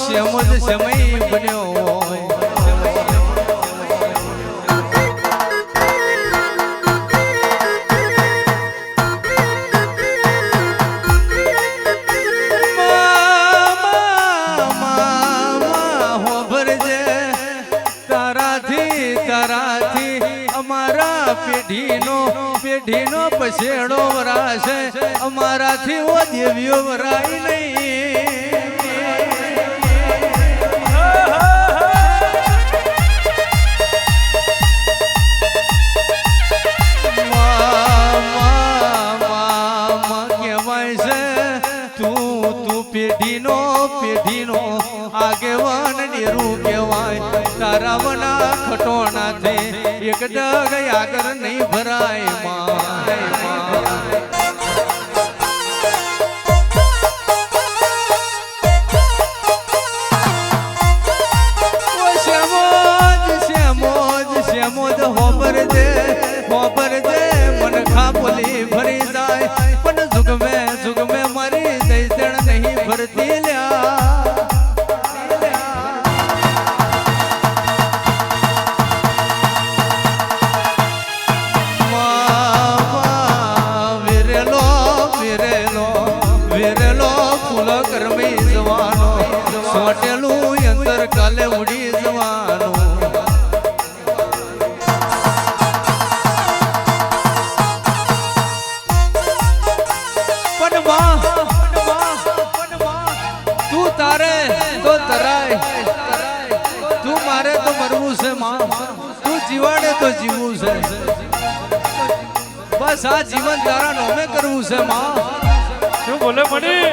શ્યામ જ સમય બન્યો હોય પેઢીનો પછેડો વરાશે અમારાથી ઓ દેવીઓ વરાય નહીં કહેવાય છે તું પેઢીનો આગેવાન ડેરું કહેવાય તારા વના ખટોણાથી એક ડગ આગળ નહીં ભરાય હોબર દે મન ખાપોલી ભરી જાય પણ જુગમે મારી દૈતણ નહીં ભરતી લ્યા સોટેલું અંતર કાલે ઉડી જવાનું તું તારે તો તરાય તું મારે તો મરવું છે માં તું જીવાડે તો જીવવું છે બસ આ જીવન તારા નોમે કરવું છે માં શું બોલે મણી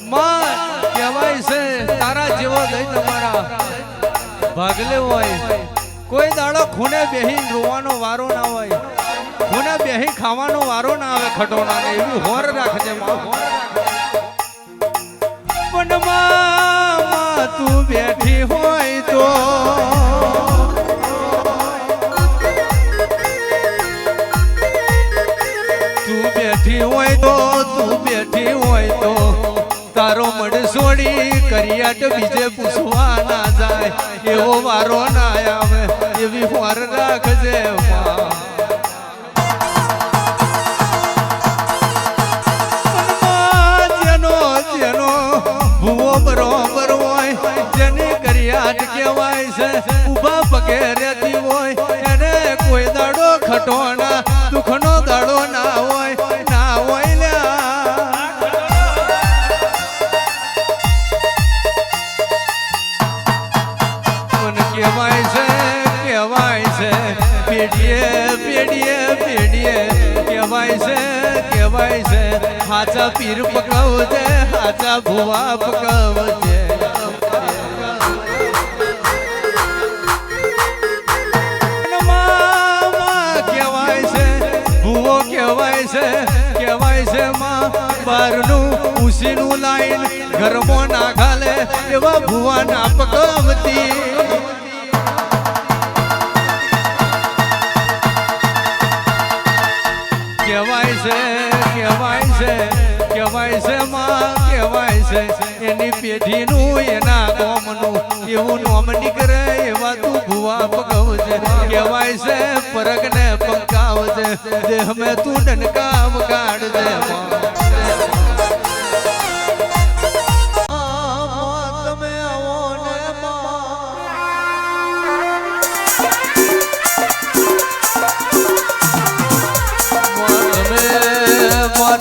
માં કહેવાય છે તારા જેવો દઈ તમારા ભાગલે હોય કોઈ દાડો ખૂણે બેહી રોવાનો વારો ના હોય ખૂણે બેહી ખાવાનો વારો ના આવે ખટોણા ને એવું હોર રાખજે માં પણ માં તું બેઠી હોય તો તું બેઠી હોય તો તારો મડ છોડી કરિયાટ બીજે પૂછવા ના જાય એવો વારો ના આવે એવી હોર રાખજે જેનો ભૂવો બરોબર હોય જેની કરિયાટ કહેવાય છે ઉભા પગે રહેતી હોય એને કોઈ દાડો ખટોણા દુઃખનો દાડો ના હોય કહેવાય છે હાચા પીર પકવજે હાચા ભુવા પકવજે કહેવાય છે ભુવો કહેવાય છે માં બારનું ઉસીનું લાઈન ઘરમાં ના ઘાલે એવા ભુવા ના પકવતી કહેવાય છે માં કહેવાય છે એની પેઢીનું એના ગોમનું એવું નોમ નીકળે એવા તું ભુવા પગવજે કહેવાય છે પરગને પંકાવજે દેહ મેં તું ડનકા વગાડજે તમે આવો ને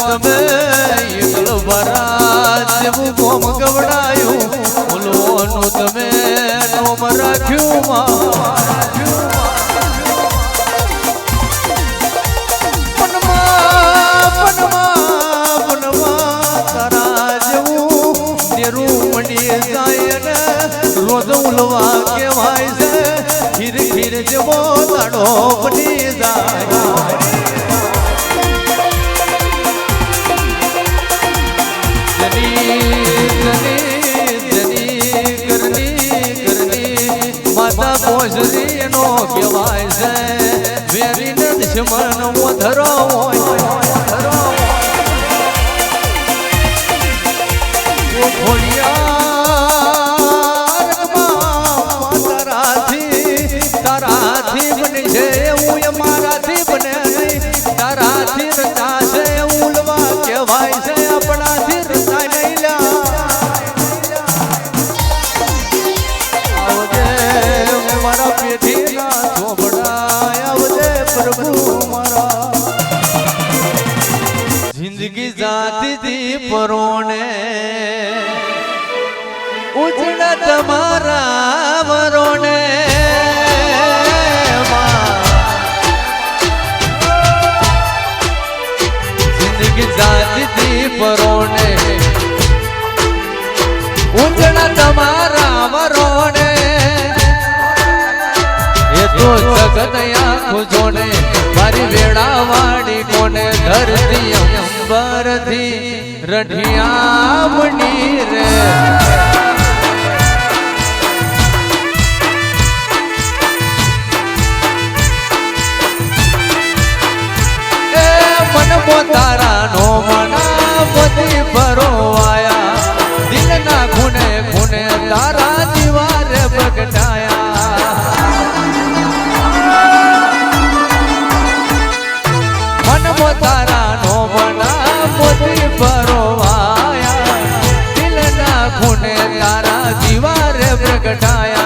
તમે એકલો બરાત જેવું ગોમ ગવડાયું બોલવાનું તમે નોમ રાખ્યું તારા જેવું તેરું મળી જાય ને રોજ ઉલવા કહેવાય છે ખીર ખીર જેવો દાડો બની જાય માતા પોષરી નો કહેવાય છે વેરી ને દુશ્મન ધરો હોય ખોડિયા તારાથી બને છે એવું એ મારાથી બને નહીં તારાથી રચાશે એવું લવા કહેવાય છે આપણાથી રચાય નહીં લ્યા આવજે મારા પેઢીના ચોપડા આવજે પ્રભુ મારા જિંદગી જાતીથી પરોણે ઉજળા તમારા વરોણે જિંદગી જાતીથી પરોણે ઉજળા તમારા વરોણે એ તો જગત આખું જોને મારી વેળાવાળી કોને ધરતી અંબરથી રઢિયામણી રે તારા નો મના બધી ભરોવાયા દિલના ખૂણે ખૂણે તારા દીવારે બગડાયા મનમો તારા નો મના બધી ભરોવાયા દિલના ખૂણે તારા દીવારે બગડાયા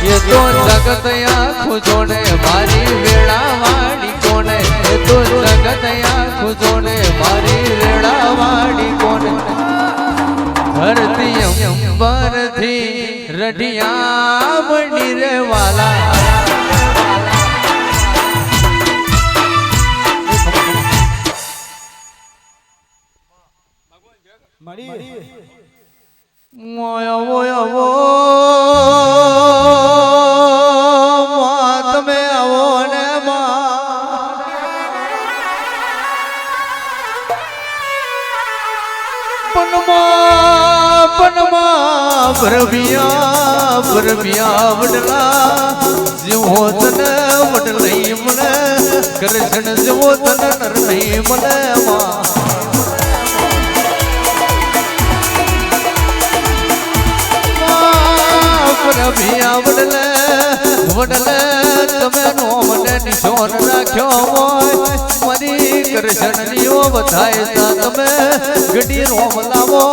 એ તો જગત આખું જોડે મારી વેળાવાળી કોને એ તો જગત આખું જોડે મારી વેળાવાળી કોને ધરતી અંબરથી રઢિયામણી રે વાલા મોયો મોયો તમે આવો ને પનમાં ભરવિયા વડલા જેવો તને વડલઈ મને કૃષ્ણ જેવો તને નર નહીં મને ભરવિયા વડલે તમે નો મને નિશોન રાખ્યો હોય મારી કૃષ્ણની ઓ વધાય તમે ગડી રોમ લાવો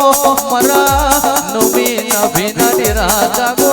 મારા નવી નભી ના રાજા